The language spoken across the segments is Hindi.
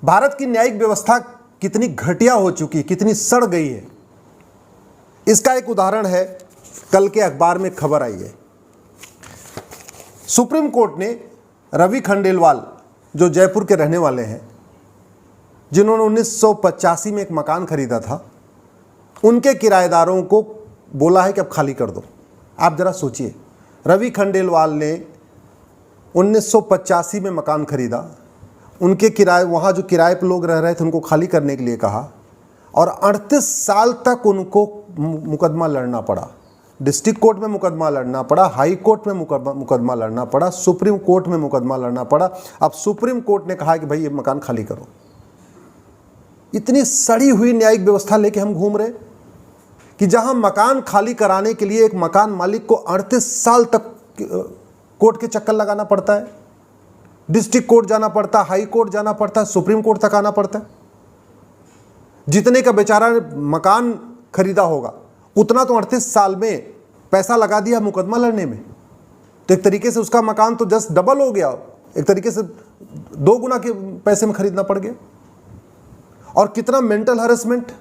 भारत की न्यायिक व्यवस्था कितनी घटिया हो चुकी है, कितनी सड़ गई है, इसका एक उदाहरण है। कल के अखबार में खबर आई है, सुप्रीम कोर्ट ने रवि खंडेलवाल जो जयपुर के रहने वाले हैं, जिन्होंने 1985 में एक मकान खरीदा था, उनके किराएदारों को बोला है कि अब खाली कर दो। आप जरा सोचिए, रवि खंडेलवाल ने 1985 में मकान खरीदा, उनके किराए, वहाँ जो किराए पर लोग रह रहे थे उनको खाली करने के लिए कहा, और 38 साल तक उनको मुकदमा लड़ना पड़ा। डिस्ट्रिक्ट कोर्ट में मुकदमा लड़ना पड़ा, हाई कोर्ट में मुकदमा लड़ना पड़ा, सुप्रीम कोर्ट में मुकदमा लड़ना पड़ा। अब सुप्रीम कोर्ट ने कहा कि भाई ये मकान खाली करो। इतनी सड़ी हुई न्यायिक व्यवस्था लेके हम घूम रहे कि जहां मकान खाली कराने के लिए एक मकान मालिक को 38 साल तक कोर्ट के चक्कर लगाना पड़ता है, डिस्ट्रिक्ट कोर्ट जाना पड़ता है, हाई कोर्ट जाना पड़ता है, सुप्रीम कोर्ट तक आना पड़ता है। जितने का बेचारा मकान खरीदा होगा उतना तो 38 साल में पैसा लगा दिया मुकदमा लड़ने में, तो एक तरीके से उसका मकान तो जस्ट डबल हो गया, एक तरीके से 2 गुना के पैसे में खरीदना पड़ गया। और कितना मेंटल हरेसमेंट,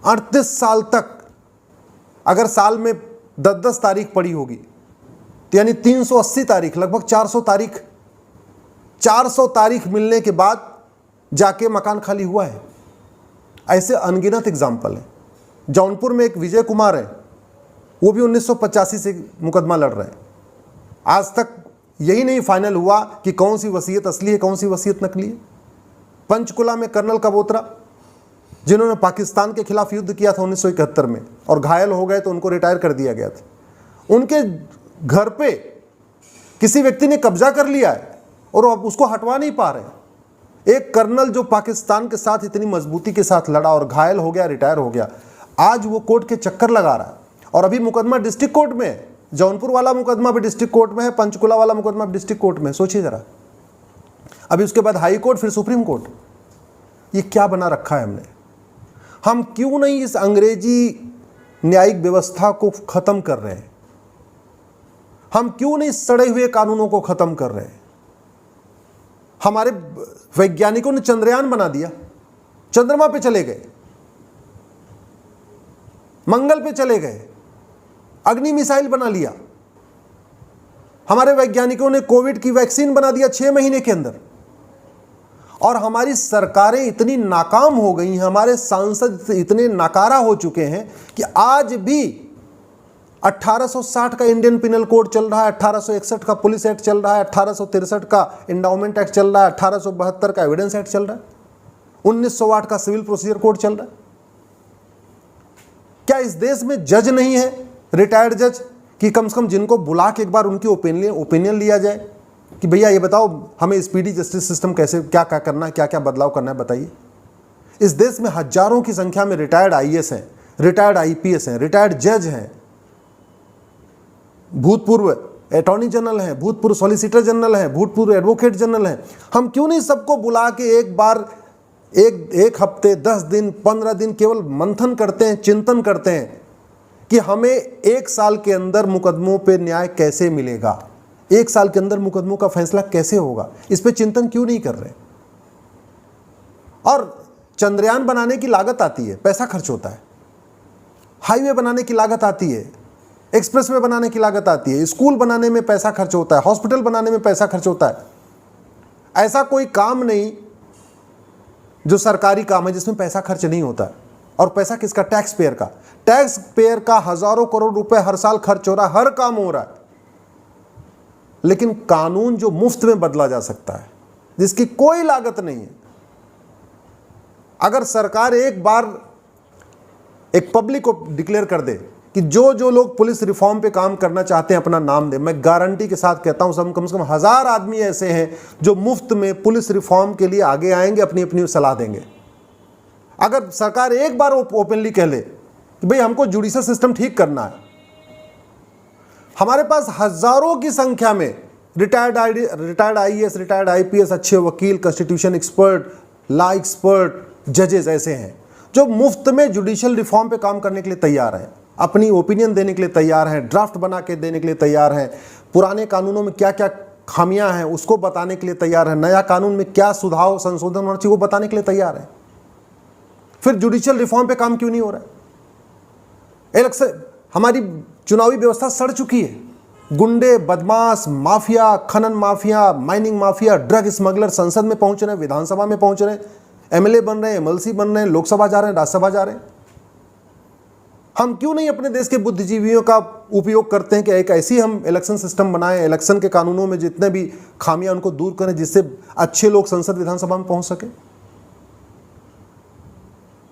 38 साल तक, अगर साल में 10-10 तारीख पड़ी होगी तो यानी 380 तारीख, लगभग 400 तारीख मिलने के बाद जाके मकान खाली हुआ है। ऐसे अनगिनत एग्जाम्पल है। जौनपुर में एक विजय कुमार है, वो भी 1985 से मुकदमा लड़ रहे हैं। आज तक यही नहीं फाइनल हुआ कि कौन सी वसीयत असली है, कौन सी वसीयत नकली है। पंचकुला में कर्नल कबोत्रा, जिन्होंने पाकिस्तान के खिलाफ युद्ध किया था 1971 में और घायल हो गए तो उनको रिटायर कर दिया गया था, उनके घर पे किसी व्यक्ति ने कब्जा कर लिया है और अब उसको हटवा नहीं पा रहे। एक कर्नल जो पाकिस्तान के साथ इतनी मजबूती के साथ लड़ा और घायल हो गया, रिटायर हो गया, आज वो कोर्ट के चक्कर लगा रहा है। और अभी मुकदमा डिस्ट्रिक्ट कोर्ट में है, जौनपुर वाला मुकदमा भी डिस्ट्रिक्ट कोर्ट में है, पंचकुला वाला मुकदमा भी डिस्ट्रिक्ट कोर्ट में है। सोचिए जरा, अभी उसके बाद हाई कोर्ट, फिर सुप्रीम कोर्ट। ये क्या बना रखा है हमने? हम क्यों नहीं इस अंग्रेजी न्यायिक व्यवस्था को खत्म कर रहे हैं? हम क्यों नहीं सड़े हुए कानूनों को खत्म कर रहे हैं? हमारे वैज्ञानिकों ने चंद्रयान बना दिया, चंद्रमा पे चले गए, मंगल पे चले गए, अग्नि मिसाइल बना लिया। हमारे वैज्ञानिकों ने कोविड की वैक्सीन बना दिया 6 महीने के अंदर। और हमारी सरकारें इतनी नाकाम हो गई हैं, हमारे सांसद इतने नाकारा हो चुके हैं कि आज भी 1860 का इंडियन पिनल कोड चल रहा है, 1861 का पुलिस एक्ट चल रहा है, 1863 का इंडाउमेंट एक्ट चल रहा है, 1872 का एविडेंस एक्ट चल रहा है, 1908 का सिविल प्रोसीजर कोड चल रहा है। क्या इस देश में जज नहीं है, रिटायर्ड जज, कि कम से कम जिनको बुला के एक बार उनकी ओपिनियन लिया जाए कि भैया ये बताओ हमें स्पीडी जस्टिस सिस्टम कैसे, क्या क्या करना है, क्या क्या बदलाव करना है, बताइए। इस देश में हजारों की संख्या में रिटायर्ड आईएएस हैं, रिटायर्ड आईपीएस हैं, रिटायर्ड जज हैं, भूतपूर्व अटॉर्नी जनरल हैं, भूतपूर्व सॉलिसिटर जनरल हैं, भूतपूर्व एडवोकेट जनरल हैं। हम क्यों नहीं सबको बुला के एक बार एक हफ्ते, 10 दिन, 15 दिन केवल मंथन करते हैं, चिंतन करते हैं कि हमें 1 साल के अंदर मुकदमों पे न्याय कैसे मिलेगा, 1 साल के अंदर मुकदमों का फैसला कैसे होगा? इस पे चिंतन क्यों नहीं कर रहे? और चंद्रयान बनाने की लागत आती है, पैसा खर्च होता है, हाईवे बनाने की लागत आती है, एक्सप्रेसवे बनाने की लागत आती है, स्कूल बनाने में पैसा खर्च होता है, हॉस्पिटल बनाने में पैसा खर्च होता है। ऐसा कोई काम नहीं जो सरकारी काम है जिसमें पैसा खर्च नहीं होता है। और पैसा किसका? टैक्स पेयर का। टैक्स पेयर का हजारों करोड़ रुपए हर साल खर्च हो रहा है, हर काम हो रहा है। लेकिन कानून जो मुफ्त में बदला जा सकता है, जिसकी कोई लागत नहीं है, अगर सरकार एक बार एक पब्लिक को डिक्लेयर कर दे कि जो जो लोग पुलिस रिफॉर्म पे काम करना चाहते हैं अपना नाम दे, मैं गारंटी के साथ कहता हूं सब कम से कम 1000 आदमी ऐसे हैं जो मुफ्त में पुलिस रिफॉर्म के लिए आगे आएंगे, अपनी अपनी सलाह देंगे। अगर सरकार एक बार ओपनली कह ले कि भाई हमको जुडिशियल सिस्टम ठीक करना है, हमारे पास हजारों की संख्या में रिटायर्ड आईएएस, रिटायर्ड आईपीएस, अच्छे वकील, कॉन्स्टिट्यूशन एक्सपर्ट, लॉ एक्सपर्ट, जजेस ऐसे हैं जो मुफ्त में जुडिशियल रिफॉर्म पे काम करने के लिए तैयार हैं, अपनी ओपिनियन देने के लिए तैयार हैं, ड्राफ्ट बना के देने के लिए तैयार हैं, पुराने कानूनों में क्या क्या खामियां हैं उसको बताने के लिए तैयार है, नया कानून में क्या सुधार संशोधन होना चाहिए वो बताने के लिए तैयार है। फिर जुडिशियल रिफॉर्म पे काम क्यों नहीं हो रहा है? इलेक्शन, हमारी चुनावी व्यवस्था सड़ चुकी है। गुंडे, बदमाश, माफिया, खनन mafia, mining mafia, drug smuggler संसद में पहुंच रहे हैं, विधानसभा में पहुंच रहे हैं, एमएलए बन रहे हैं, एमएलसी बन रहे हैं, लोकसभा जा रहे हैं, राज्यसभा जा रहे हैं। हम क्यों नहीं अपने देश के बुद्धिजीवियों का उपयोग करते हैं कि एक ऐसी हम इलेक्शन सिस्टम बनाएं, इलेक्शन के कानूनों में जितने भी खामियां उनको दूर करें, जिससे अच्छे लोग संसद विधानसभा में पहुंच सके।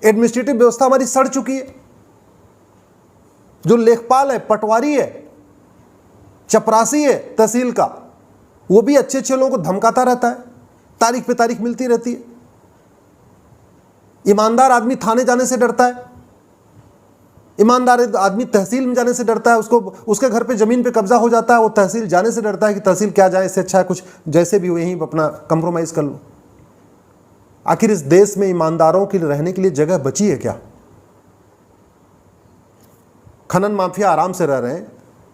एडमिनिस्ट्रेटिव व्यवस्था हमारी सड़ चुकी है। जो लेखपाल है, पटवारी है, चपरासी है तहसील का, वो भी अच्छे अच्छे लोगों को धमकाता रहता है, तारीख पे तारीख मिलती रहती है। ईमानदार आदमी थाने जाने से डरता है, ईमानदार आदमी तहसील में जाने से डरता है, उसको उसके घर पे जमीन पे कब्जा हो जाता है, वो तहसील जाने से डरता है कि तहसील क्या जाए, इससे अच्छा है कुछ जैसे भी हो यहीं अपना कंप्रोमाइज कर लो। आखिर इस देश में ईमानदारों के लिए रहने के लिए जगह बची है क्या? खनन माफिया आराम से रह रहे हैं,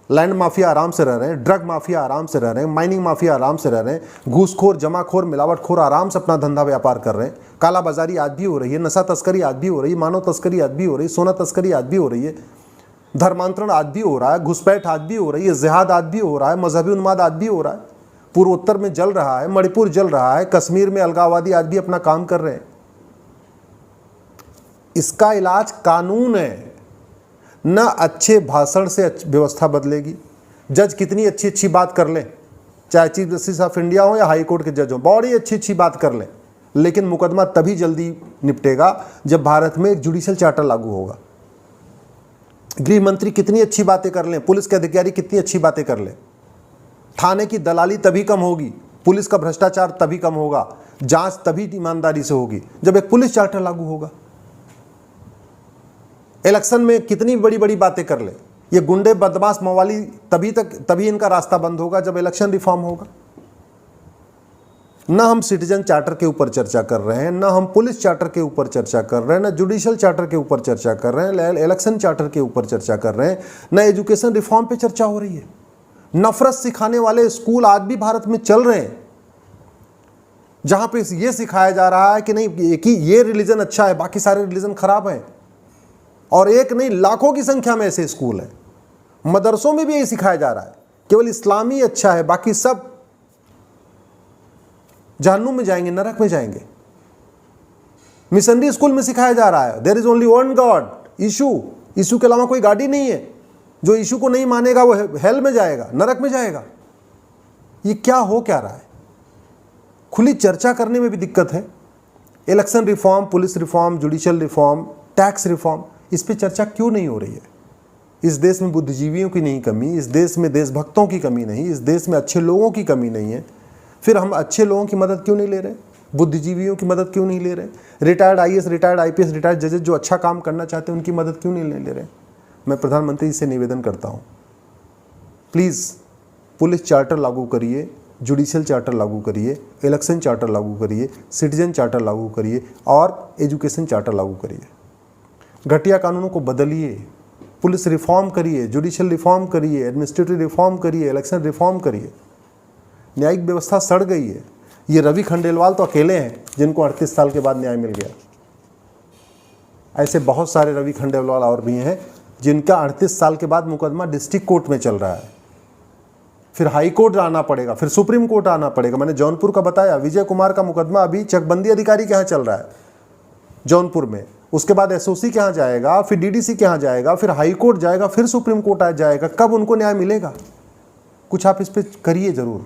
लैंड माफिया आराम से रह रहे हैं, ड्रग माफिया आराम से रह रहे हैं, माइनिंग माफिया आराम से रह रहे हैं, घूसखोर, जमाखोर, मिलावटखोर आराम से अपना धंधा व्यापार कर रहे हैं, कालाबाजारी आज भी हो रही है, नशा तस्करी आज भी हो रही है, मानव तस्करी आज भी हो रही है, सोना तस्करी आज भी हो रही है, धर्मांतरण आज भी हो रहा है, घुसपैठ आज भी हो रही है, जिहाद आज भी हो रहा है, मजहबी उन्माद आज भी हो रहा है, पूर्वोत्तर में जल रहा है, मणिपुर जल रहा है, कश्मीर में अलगाववादी आज भी अपना काम कर रहे हैं। इसका इलाज कानून है। न अच्छे भाषण से व्यवस्था बदलेगी। जज कितनी अच्छी अच्छी बात कर लें, चाहे चीफ जस्टिस ऑफ इंडिया हो या हाई कोर्ट के जज हो, बड़ी अच्छी अच्छी बात कर लें, लेकिन मुकदमा तभी जल्दी निपटेगा जब भारत में एक जुडिशियल चार्टर लागू होगा। गृह मंत्री कितनी अच्छी बातें कर लें, पुलिस के अधिकारी कितनी अच्छी बातें कर लें, थाने की दलाली तभी कम होगी, पुलिस का भ्रष्टाचार तभी कम होगा, जांच तभी ईमानदारी से होगी जब एक पुलिस चार्टर लागू होगा। इलेक्शन में कितनी बड़ी बड़ी बातें कर ले, ये गुंडे, बदमाश, मवाली तभी इनका रास्ता बंद होगा जब इलेक्शन रिफॉर्म होगा। न हम सिटीजन चार्टर के ऊपर चर्चा कर रहे हैं, न हम पुलिस चार्टर के ऊपर चर्चा कर रहे हैं, न जुडिशियल चार्टर के ऊपर चर्चा कर रहे हैं, इलेक्शन चार्टर के ऊपर चर्चा कर रहे हैं, न एजुकेशन रिफॉर्म पे चर्चा हो रही है। नफरत सिखाने वाले स्कूल आज भी भारत में चल रहे हैं, जहां पे ये सिखाया जा रहा है कि नहीं कि ये रिलीजन अच्छा है, बाकी सारे रिलीजन खराब हैं। और एक नहीं, लाखों की संख्या में ऐसे स्कूल हैं। मदरसों में भी यही सिखाया जा रहा है, केवल इस्लामी अच्छा है, बाकी सब जहन्नुम में जाएंगे, नरक में जाएंगे। मिशनरी स्कूल में सिखाया जा रहा है there is only one God, Yeshu के अलावा कोई गॉड ही नहीं है। जो यीशु को नहीं मानेगा वो हेल में जाएगा, नरक में जाएगा। ये क्या हो क्या रहा है? खुली चर्चा करने में भी दिक्कत है। Election reform, police reform, judicial reform, tax reform, इस पे चर्चा क्यों नहीं हो रही है? इस देश में बुद्धिजीवियों की नहीं कमी, इस देश में देशभक्तों की कमी नहीं, इस देश में अच्छे लोगों की कमी नहीं है। फिर हम अच्छे लोगों की मदद क्यों नहीं ले रहे? बुद्धिजीवियों की मदद क्यों नहीं ले रहे? Retired IAS, retired IPS, retired जजेस जो अच्छा काम करना चाहते हैं उनकी मदद क्यों नहीं ले रहे? मैं प्रधानमंत्री से निवेदन करता हूँ, प्लीज़ पुलिस चार्टर लागू करिए, जुडिशियल चार्टर लागू करिए, इलेक्शन चार्टर लागू करिए, सिटीजन चार्टर लागू करिए और एजुकेशन चार्टर लागू करिए। घटिया कानूनों को बदलिए, पुलिस रिफॉर्म करिए, जुडिशियल रिफॉर्म करिए, एडमिनिस्ट्रेटिव रिफॉर्म करिए, इलेक्शन रिफॉर्म करिए। न्यायिक व्यवस्था सड़ गई है। ये रवि खंडेलवाल तो अकेले हैं जिनको 38 साल के बाद न्याय मिल गया। ऐसे बहुत सारे रवि खंडेलवाल और भी हैं जिनका 38 साल के बाद मुकदमा डिस्ट्रिक्ट कोर्ट में चल रहा है, फिर हाई कोर्ट आना पड़ेगा, फिर सुप्रीम कोर्ट आना पड़ेगा। मैंने जौनपुर का बताया, विजय कुमार का मुकदमा अभी चकबंदी अधिकारी के यहाँ चल रहा है जौनपुर में, उसके बाद एसओसी के यहाँ जाएगा, फिर डीडीसी के यहाँ जाएगा, फिर हाई कोर्ट जाएगा, फिर सुप्रीम कोर्ट आ जाएगा। कब उनको न्याय मिलेगा? कुछ आप इस पर करिए ज़रूर।